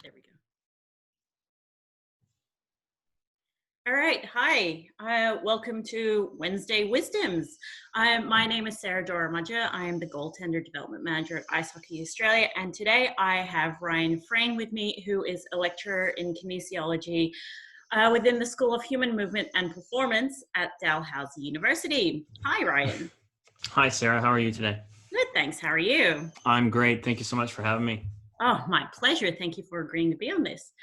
There we go. All right. Hi. Welcome to Wednesday Wisdoms. My name is Sera Doğramacı. I am the goaltender development manager at Ice Hockey Australia. And today I have Frayne with me, who is a lecturer in kinesiology within the School of Human Movement and Performance at Dalhousie University. Hi, Ryan. Hi, Sarah. How are you today? Good, thanks. How are you? I'm great. Thank you so much for having me. Oh, my pleasure. Thank you for agreeing to be on this.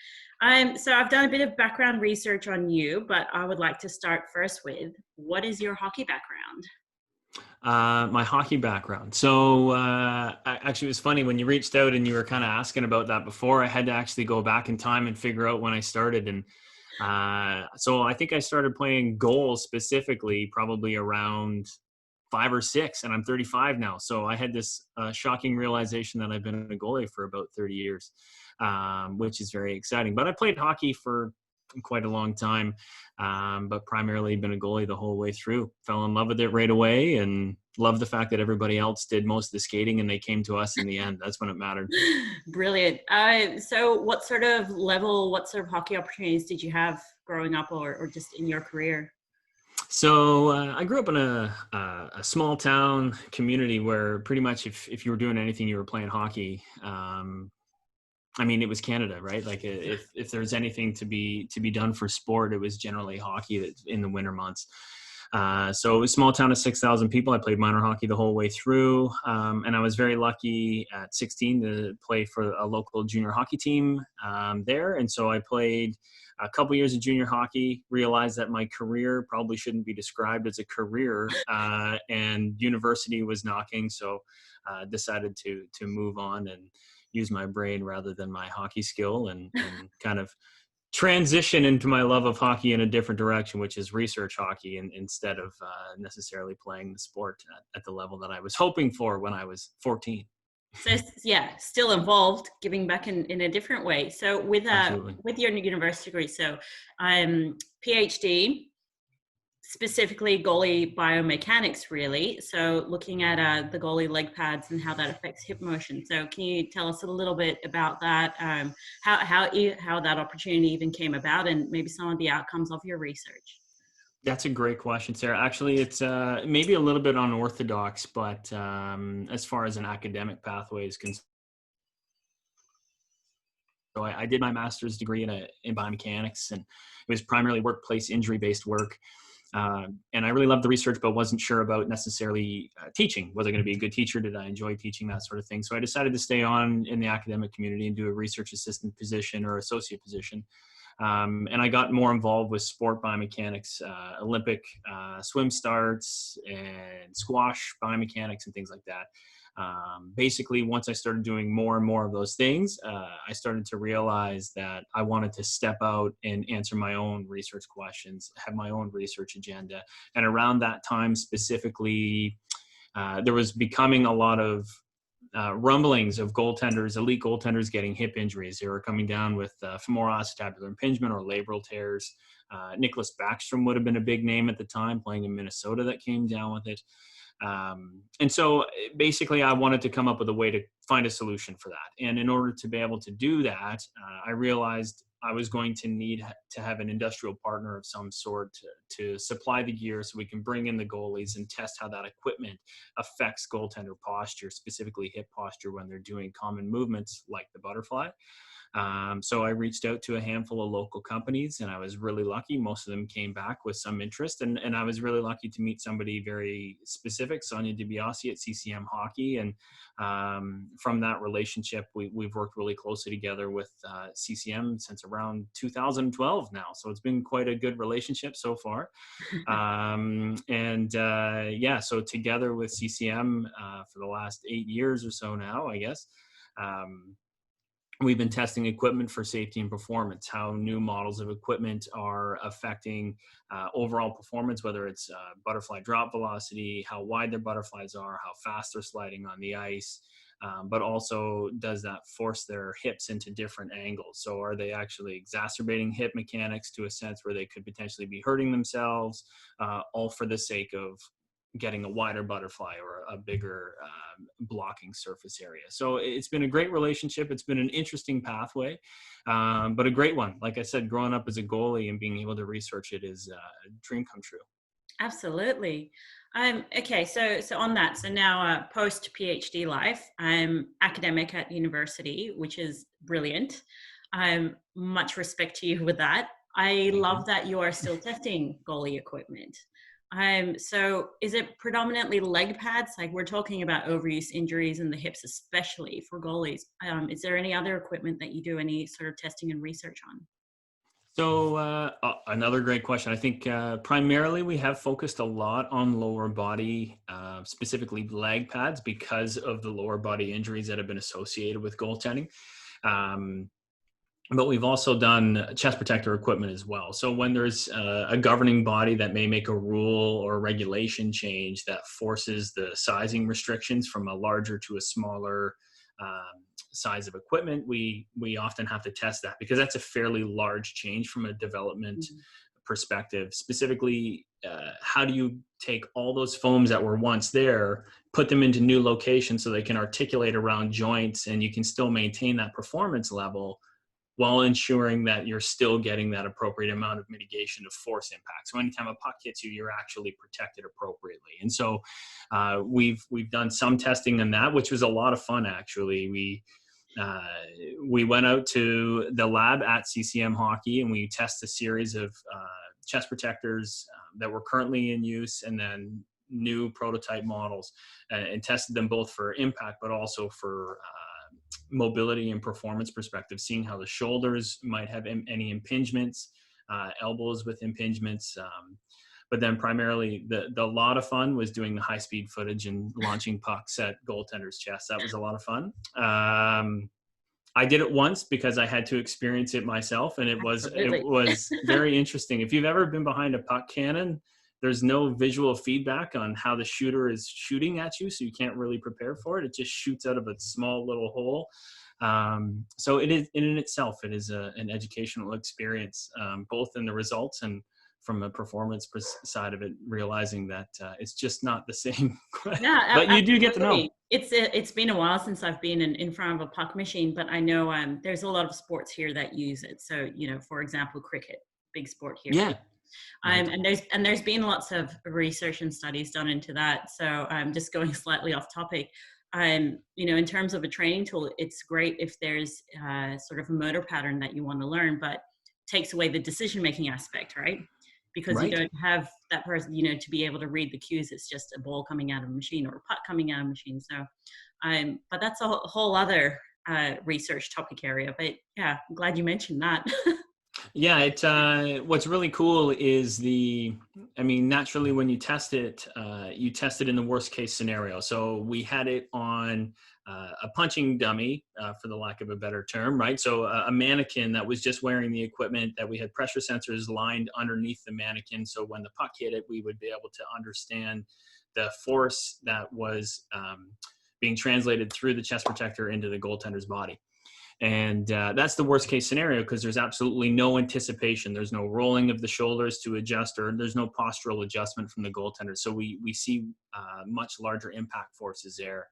So I've done a bit of background research on you, but I would like to start first with, what is your hockey background? My hockey background. So actually, it was funny when you reached out and you were kind of asking about that before. I had to actually go back in time and figure out when I started. And so I think I started playing goals specifically probably around 5 or 6, and I'm 35 now. So I had this shocking realization that I've been a goalie for about 30 years, which is very exciting. But I played hockey for quite a long time, but primarily been a goalie the whole way through. Fell in love with it right away and loved the fact that everybody else did most of the skating and they came to us in the end. That's when it mattered. Brilliant. So what sort of hockey opportunities did you have growing up or just in your career? So I grew up in a small town community where pretty much if you were doing anything, you were playing hockey. I mean, it was Canada, right? Like if there's anything to be done for sport, it was generally hockey in the winter months. So it was a small town of 6,000 people. I played minor hockey the whole way through. And I was very lucky at 16 to play for a local junior hockey team there. And so I played a couple years of junior hockey, realized that my career probably shouldn't be described as a career, and university was knocking. So decided to move on and use my brain rather than my hockey skill and kind of transition into my love of hockey in a different direction, which is research hockey, and instead of necessarily playing the sport at the level that I was hoping for when I was 14. So yeah, still involved, giving back in a different way. So with Absolutely. your university degree, so PhD, specifically goalie biomechanics, really. So looking at the goalie leg pads and how that affects hip motion. So can you tell us a little bit about that? How that opportunity even came about, and maybe some of the outcomes of your research? That's a great question, Sarah. Actually, it's maybe a little bit unorthodox, but as far as an academic pathway is concerned, so I did my master's degree in biomechanics, and it was primarily workplace injury-based work. And I really loved the research, but wasn't sure about necessarily teaching. Was I going to be a good teacher? Did I enjoy teaching? That sort of thing. So I decided to stay on in the academic community and do a research assistant position or associate position. And I got more involved with sport biomechanics, Olympic swim starts and squash biomechanics and things like that. Basically, once I started doing more and more of those things, I started to realize that I wanted to step out and answer my own research questions, have my own research agenda. And around that time specifically, there was becoming a lot of rumblings of goaltenders, elite goaltenders getting hip injuries. They were coming down with femoral acetabular impingement or labral tears. Nicholas Backstrom would have been a big name at the time, playing in Minnesota, that came down with it. And so basically I wanted to come up with a way to find a solution for that. And in order to be able to do that, I realized I was going to need to have an industrial partner of some sort to supply the gear so we can bring in the goalies and test how that equipment affects goaltender posture, specifically hip posture, when they're doing common movements like the butterfly. So I reached out to a handful of local companies, and I was really lucky. Most of them came back with some interest, and I was really lucky to meet somebody very specific, Sonia DiBiase at CCM Hockey. And from that relationship, we've worked really closely together with CCM since around 2012 now. So it's been quite a good relationship so far. Yeah, so together with CCM for the last 8 years or so now, I guess, we've been testing equipment for safety and performance, how new models of equipment are affecting overall performance, whether it's butterfly drop velocity, how wide their butterflies are, how fast they're sliding on the ice, but also does that force their hips into different angles? So are they actually exacerbating hip mechanics to a sense where they could potentially be hurting themselves, all for the sake of getting a wider butterfly or a bigger blocking surface area. So it's been a great relationship. It's been an interesting pathway, but a great one. Like I said, growing up as a goalie and being able to research it is a dream come true. Absolutely. Okay, so on that, so now post PhD life, I'm academic at university, which is brilliant. Much respect to you with that. I Thank love you. that you are still testing goalie equipment. So is it predominantly leg pads? Like we're talking about overuse injuries in the hips, especially for goalies. Is there any other equipment that you do any sort of testing and research on? So another great question. I think primarily we have focused a lot on lower body, specifically leg pads, because of the lower body injuries that have been associated with goaltending. Um, but we've also done chest protector equipment as well. So when there's a governing body that may make a rule or a regulation change that forces the sizing restrictions from a larger to a smaller size of equipment, we often have to test that, because that's a fairly large change from a development perspective. Specifically, how do you take all those foams that were once there, put them into new locations so they can articulate around joints and you can still maintain that performance level while ensuring that you're still getting that appropriate amount of mitigation of force impact. So anytime a puck hits you, you're actually protected appropriately. And so we've done some testing on that, which was a lot of fun. Actually, we went out to the lab at CCM Hockey and we tested a series of chest protectors that were currently in use, and then new prototype models, and tested them both for impact, but also for mobility and performance perspective, seeing how the shoulders might have any impingements, elbows with impingements. But then primarily the lot of fun was doing the high speed footage and launching pucks at goaltenders' chests. That was a lot of fun. I did it once because I had to experience it myself, and it Absolutely. was very interesting. If you've ever been behind a puck cannon, there's no visual feedback on how the shooter is shooting at you, so you can't really prepare for it. It just shoots out of a small little hole. So it is, in itself, it is an educational experience, both in the results and from a performance side of it, realizing that it's just not the same. Yeah, But you do get to know. absolutely. It's been a while since I've been in front of a puck machine, but I know there's a lot of sports here that use it. So, for example, cricket, big sport here. Yeah. Right. And there's been lots of research and studies done into that. So just going slightly off topic, in terms of a training tool, it's great if there's sort of a motor pattern that you want to learn, but takes away the decision-making aspect, right? Because you Right. don't have that person, to be able to read the cues. It's just a ball coming out of a machine or a puck coming out of a machine. So, but that's a whole other research topic area. But yeah, I'm glad you mentioned that. Yeah, what's really cool is naturally when you test it in the worst case scenario. So we had it on a punching dummy, for the lack of a better term, right? So a mannequin that was just wearing the equipment, that we had pressure sensors lined underneath the mannequin. So when the puck hit it, we would be able to understand the force that was being translated through the chest protector into the goaltender's body. And that's the worst case scenario, because there's absolutely no anticipation. There's no rolling of the shoulders to adjust, or there's no postural adjustment from the goaltender. So we see much larger impact forces there.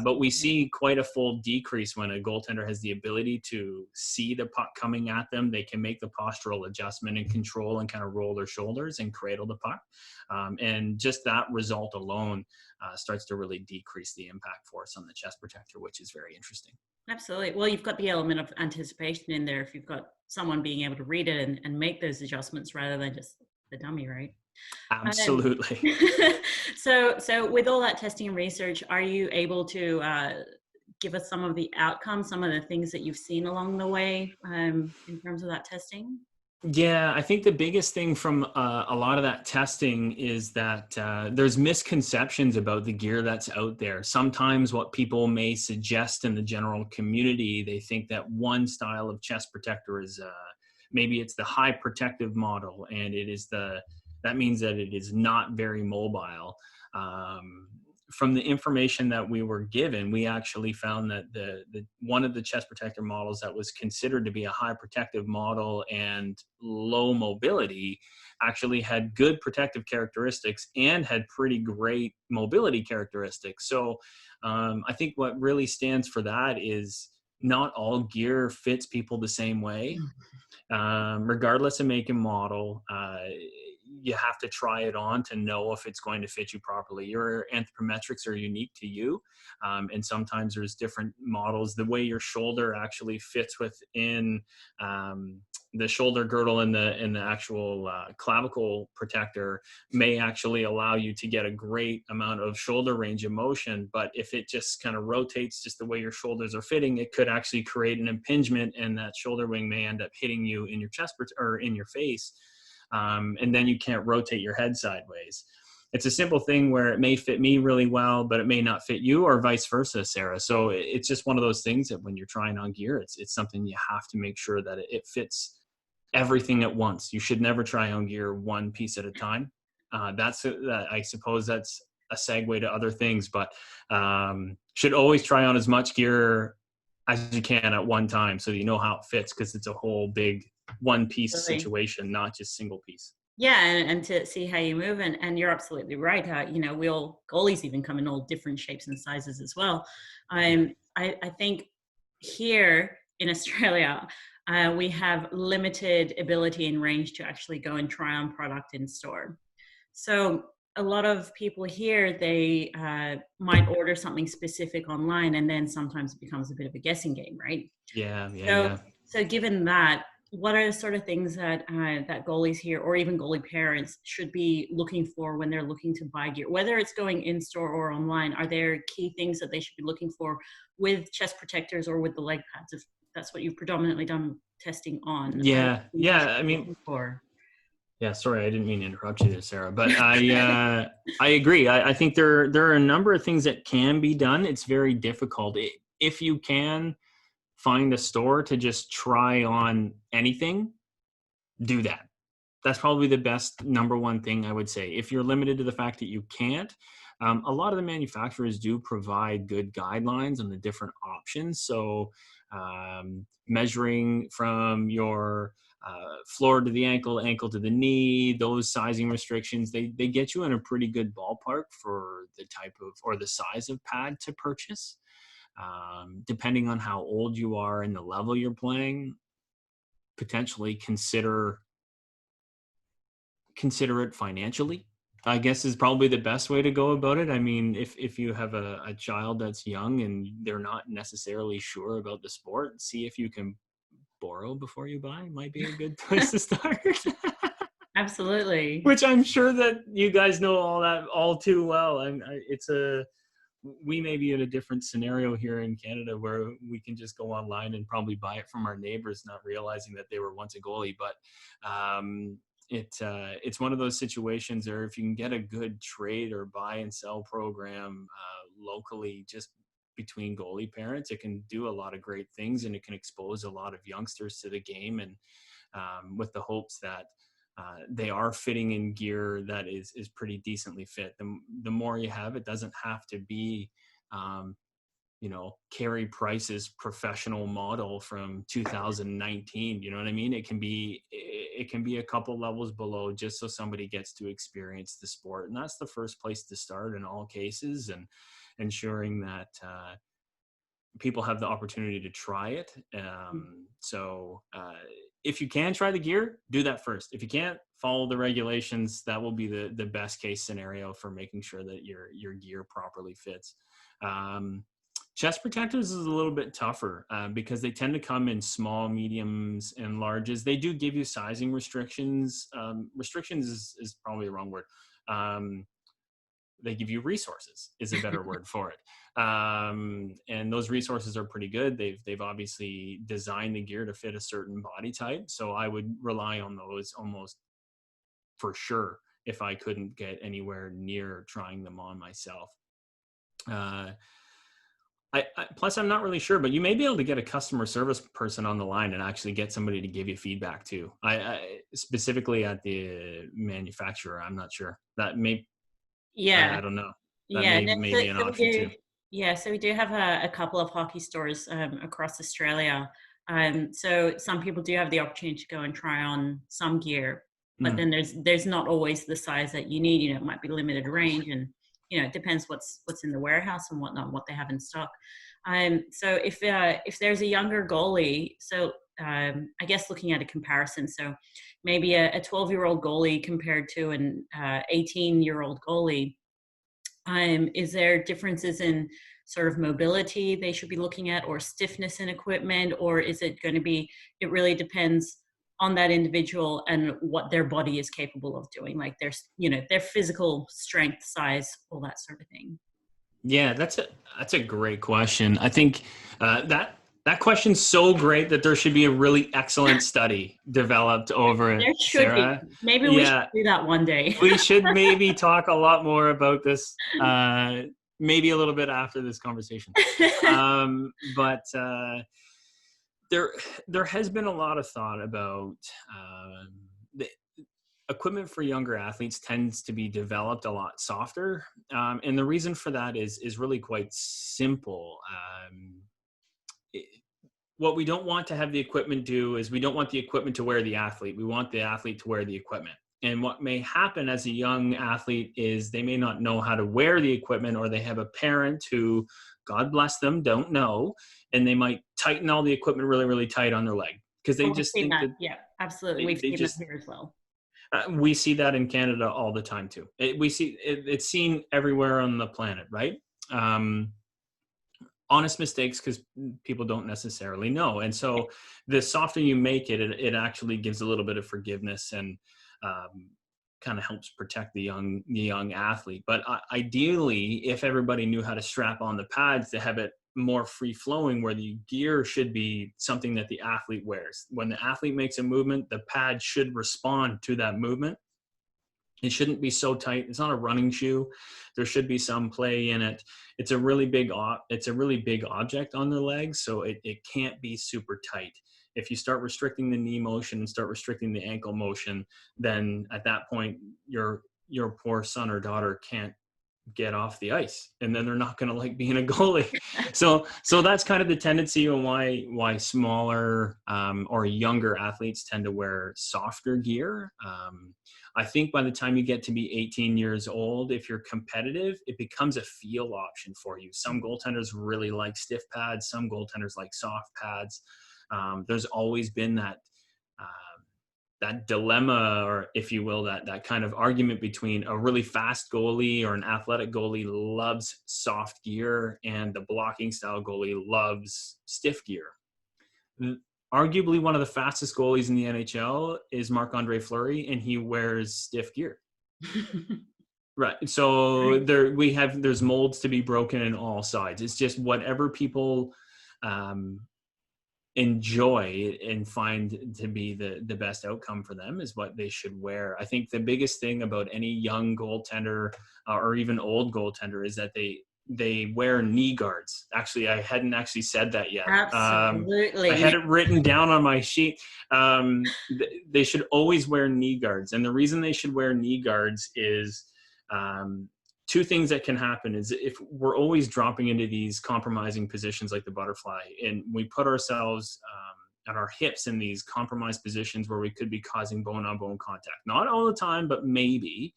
But we see quite a full decrease when a goaltender has the ability to see the puck coming at them. They can make the postural adjustment and control and kind of roll their shoulders and cradle the puck. And just that result alone starts to really decrease the impact force on the chest protector, which is very interesting. Absolutely. Well, you've got the element of anticipation in there if you've got someone being able to read it and make those adjustments rather than just the dummy, right? Um, Absolutely. so with all that testing and research, are you able to give us some of the outcomes, some of the things that you've seen along the way in terms of that testing? Yeah, I think the biggest thing from a lot of that testing is that there's misconceptions about the gear that's out there. Sometimes what people may suggest in the general community, they think that one style of chest protector is maybe it's the high protective model, and that means that it is not very mobile. from the information that we were given, we actually found that the one of the chest protector models that was considered to be a high protective model and low mobility actually had good protective characteristics and had pretty great mobility characteristics. So I think what really stands for that is not all gear fits people the same way, regardless of make and model. You have to try it on to know if it's going to fit you properly. Your anthropometrics are unique to you, and sometimes there's different models. The way your shoulder actually fits within the shoulder girdle and the actual clavicle protector may actually allow you to get a great amount of shoulder range of motion. But if it just kind of rotates just the way your shoulders are fitting, it could actually create an impingement, and that shoulder wing may end up hitting you in your chest or in your face. And then you can't rotate your head sideways. It's a simple thing where it may fit me really well, but it may not fit you, or vice versa, Sarah. So it's just one of those things that when you're trying on gear, it's something you have to make sure that it fits everything at once. You should never try on gear one piece at a time. I suppose that's a segue to other things, but should always try on as much gear as you can at one time so that you know how it fits, because it's a whole big one piece situation, not just single piece. Yeah, and to see how you move, and you're absolutely right. Goalies even come in all different shapes and sizes as well. I think here in Australia, we have limited ability and range to actually go and try on product in store. So a lot of people here, they might order something specific online, and then sometimes it becomes a bit of a guessing game, right? Yeah. So given that, what are the sort of things that that goalies here, or even goalie parents, should be looking for when they're looking to buy gear, whether it's going in store or online? Are there key things that they should be looking for with chest protectors or with the leg pads, if that's what you've predominantly done testing on? Yeah. I mean, yeah, sorry, I didn't mean to interrupt you there, Sarah, but I agree. I think there are a number of things that can be done. It's very difficult. If you can find a store to just try on anything, do that. That's probably the best number one thing I would say. If you're limited to the fact that you can't, a lot of the manufacturers do provide good guidelines on the different options. So measuring from your floor to the ankle, ankle to the knee, those sizing restrictions, they get you in a pretty good ballpark for the type of or the size of pad to purchase. Depending on how old you are and the level you're playing, potentially consider it financially, I guess, is probably the best way to go about it. I mean, if you have a child that's young and they're not necessarily sure about the sport, see if you can borrow before you buy. Might be a good place to start. Absolutely. Which I'm sure that you guys know all too well. We may be in a different scenario here in Canada where we can just go online and probably buy it from our neighbors, not realizing that they were once a goalie. But it's one of those situations where if you can get a good trade or buy and sell program locally, just between goalie parents, it can do a lot of great things, and it can expose a lot of youngsters to the game, and with the hopes that they are fitting in gear that is pretty decently fit. The more you have, it doesn't have to be, Carey Price's professional model from 2019. You know what I mean? It can be a couple levels below, just so somebody gets to experience the sport. And that's the first place to start in all cases, and ensuring that people have the opportunity to try it. So if you can try the gear, do that first. If you can't, follow the regulations. That will be the best case scenario for making sure that your gear properly fits. Chest protectors is a little bit tougher because they tend to come in small, mediums, and larges. They do give you sizing restrictions. Restrictions is probably the wrong word. They give you resources is a better word for it. And those resources are pretty good. They've obviously designed the gear to fit a certain body type. So I would rely on those almost for sure if I couldn't get anywhere near trying them on myself. Plus, I'm not really sure, but you may be able to get a customer service person on the line and actually get somebody to give you feedback too. I specifically at the manufacturer, I'm not sure. That may, Yeah. I don't know. that Yeah, no, may so, be an so we option do. too. Yeah, so we do have a couple of hockey stores across Australia. So some people do have the opportunity to go and try on some gear, but Mm. then there's not always the size that you need. It might be limited range, and it depends what's in the warehouse and whatnot, what they have in stock. So if there's a younger goalie, so I guess looking at a comparison, so maybe a 12-year-old goalie compared to an 18-year-old goalie. Is there differences in sort of mobility they should be looking at, or stiffness in equipment, or is it going to be, it really depends on that individual and what their body is capable of doing, like their physical strength, size, all that sort of thing? Yeah, that's a great question. I think that question's so great that there should be a really excellent study developed over it, There should be. Sarah. Maybe we should Yeah, do that one day. we should maybe talk a lot more about this, maybe a little bit after this conversation. But there there has been a lot of thought about the equipment for younger athletes tends to be developed a lot softer, and the reason for that is really quite simple. It, what we don't want to have the equipment do is we don't want the equipment to wear the athlete. We want the athlete to wear the equipment. And what may happen as a young athlete is they may not know how to wear the equipment, or they have a parent who, God bless them, don't know, and they might tighten all the equipment really, really tight on their leg because they Oh, we've just seen think that. that Yeah, absolutely. they, We've they seen that just here as well. we see that in Canada all the time too. We see it's seen everywhere on the planet, right? Um, Honest mistakes because people don't necessarily know, and so the softer you make it actually gives a little bit of forgiveness and kind of helps protect the young athlete. But ideally, if everybody knew how to strap on the pads to have it more free flowing, where the gear should be something that the athlete wears. When the athlete makes a movement, the pad should respond to that movement. It shouldn't be so tight. It's not a running shoe. There should be some play in it. It's a really big object on their legs, so it can't be super tight. If you start restricting the knee motion and start restricting the ankle motion, then at that point your poor son or daughter can't get off the ice, and then they're not going to like being a goalie. So that's kind of the tendency on why smaller or younger athletes tend to wear softer gear. I think by the time you get to be 18 years old, if you're competitive, it becomes a feel option for you. Some goaltenders really like stiff pads, some goaltenders like soft pads. There's always been that dilemma, or if you will, that kind of argument between a really fast goalie or an athletic goalie loves soft gear and the blocking style goalie loves stiff gear. Arguably one of the fastest goalies in the NHL is Marc-Andre Fleury, and he wears stiff gear. Right. So there's molds to be broken in all sides. It's just whatever people enjoy and find to be the best outcome for them is what they should wear. I think the biggest thing about any young goaltender or even old goaltender is that they wear knee guards. Actually, I hadn't actually said that yet. I Absolutely. had it written down on my sheet. They should always wear knee guards, and the reason they should wear knee guards is two things that can happen is if we're always dropping into these compromising positions like the butterfly, and we put ourselves at our hips in these compromised positions where we could be causing bone-on-bone contact. Not all the time, but maybe.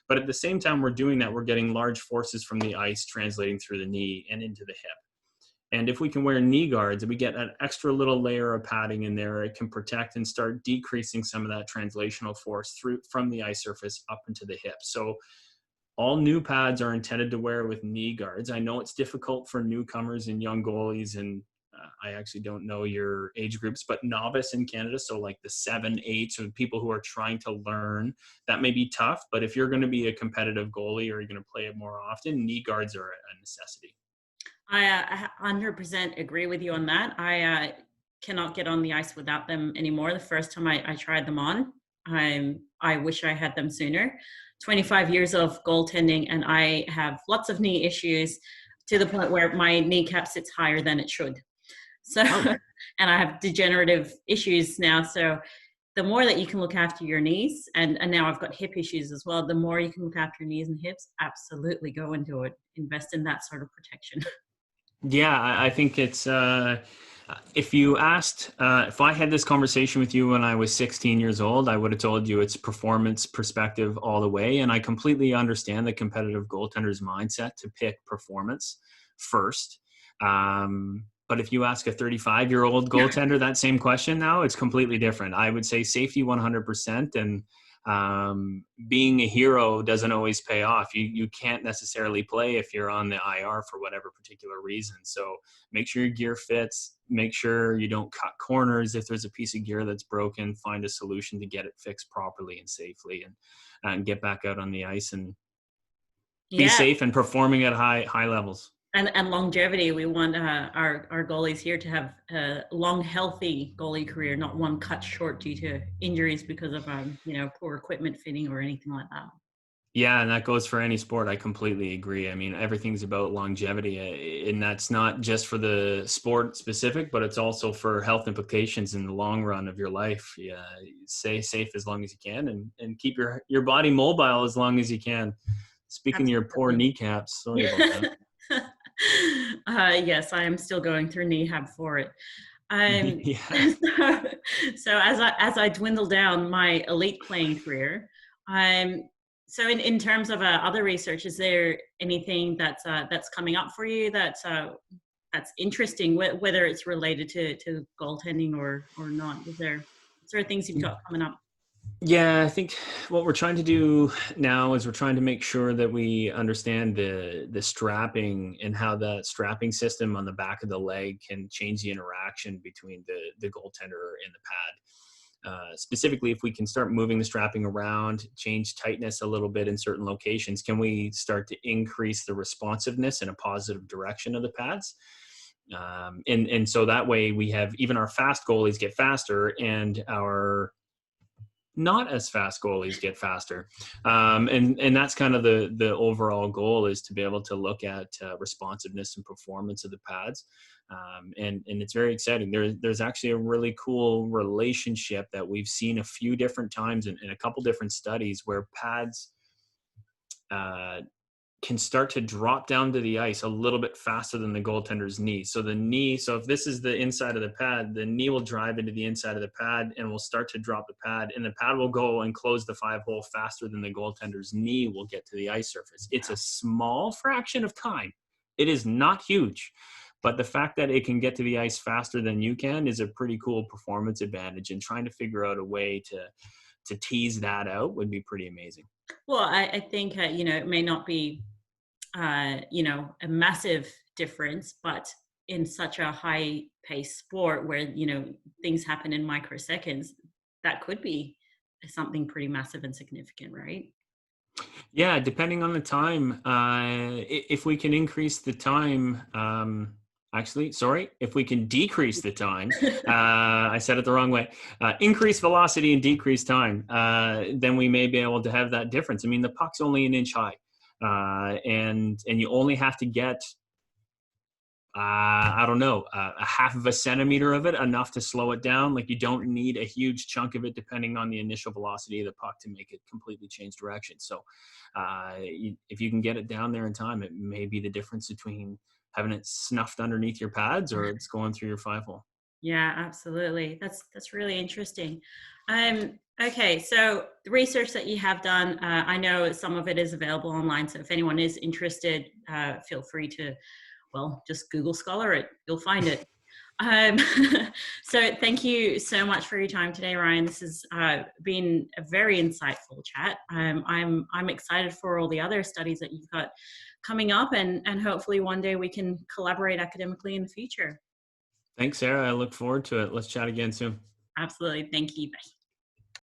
But at the same time we're doing that, we're getting large forces from the ice translating through the knee and into the hip. And if we can wear knee guards and we get an extra little layer of padding in there, it can protect and start decreasing some of that translational force from the ice surface up into the hip. So all new pads are intended to wear with knee guards. I know it's difficult for newcomers and young goalies, and I actually don't know your age groups, but novice in Canada, so like the 7, 8, or people who are trying to learn, that may be tough. But if you're going to be a competitive goalie or you're going to play it more often, knee guards are a necessity. I 100% agree with you on that. I cannot get on the ice without them anymore. The first time I tried them on, I wish I had them sooner. 25 years of goaltending, and I have lots of knee issues to the point where my kneecap sits higher than it should. So, Oh. and I have degenerative issues now. So the more that you can look after your knees, and now I've got hip issues as well, the more you can look after your knees and hips, absolutely go into it. Invest in that sort of protection. Yeah, I think it's if you asked if I had this conversation with you when I was 16 years old, I would have told you it's performance perspective all the way. And I completely understand the competitive goaltender's mindset to pick performance first. But if you ask a 35-year-old goaltender that same question now, it's completely different. I would say safety 100%, and being a hero doesn't always pay off. You can't necessarily play if you're on the IR for whatever particular reason. So make sure your gear fits, make sure you don't cut corners. If there's a piece of gear that's broken, find a solution to get it fixed properly and safely, and get back out on the ice and be Yeah. safe and performing at high levels. And longevity. We want our goalies here to have a long, healthy goalie career, not one cut short due to injuries because of poor equipment fitting or anything like that. Yeah, and that goes for any sport. I completely agree. I mean, everything's about longevity, and that's not just for the sport specific, but it's also for health implications in the long run of your life. Yeah, stay safe as long as you can, and keep your body mobile as long as you can. Speaking of your poor Absolutely. kneecaps, sorry about that. Yes, I am still going through rehab for it. Yeah. So as I dwindle down my elite playing career, so in terms of other research, is there anything that's coming up for you that's interesting, whether it's related to goaltending or not? Is there things you've got coming up? Yeah, I think what we're trying to do now is we're trying to make sure that we understand the strapping and how the strapping system on the back of the leg can change the interaction between the goaltender and the pad. Specifically, if we can start moving the strapping around, change tightness a little bit in certain locations, can we start to increase the responsiveness in a positive direction of the pads? And so that way we have even our fast goalies get faster and our not as fast goalies get faster. And that's kind of the overall goal, is to be able to look at responsiveness and performance of the pads. And it's very exciting. There's actually a really cool relationship that we've seen a few different times in a couple different studies where pads can start to drop down to the ice a little bit faster than the goaltender's knee. So if this is the inside of the pad, the knee will drive into the inside of the pad and will start to drop the pad, and the pad will go and close the 5-hole faster than the goaltender's knee will get to the ice surface. It's a small fraction of time. It is not huge, but the fact that it can get to the ice faster than you can is a pretty cool performance advantage, and trying to figure out a way to tease that out would be pretty amazing. Well, I think it may not be a massive difference, but in such a high paced sport where, things happen in microseconds, that could be something pretty massive and significant, right? Yeah, depending on the time, if we can increase the time, actually, sorry, if we can decrease the time, I said it the wrong way, increase velocity and decrease time, then we may be able to have that difference. I mean, the puck's only an inch high, and you only have to get, I don't know, a half of a centimeter of it, enough to slow it down. Like, you don't need a huge chunk of it, depending on the initial velocity of the puck, to make it completely change direction. So if you can get it down there in time, it may be the difference between having it snuffed underneath your pads or it's going through your 5-hole. Yeah, absolutely. That's really interesting. Okay, so the research that you have done, I know some of it is available online. So if anyone is interested, feel free to, well, just Google Scholar it. You'll find it. Um, so thank you so much for your time today, Ryan. This has been a very insightful chat. I'm excited for all the other studies that you've got coming up, and hopefully one day we can collaborate academically in the future. Thanks, Sarah. I look forward to it. Let's chat again soon. Absolutely. Thank you. Bye.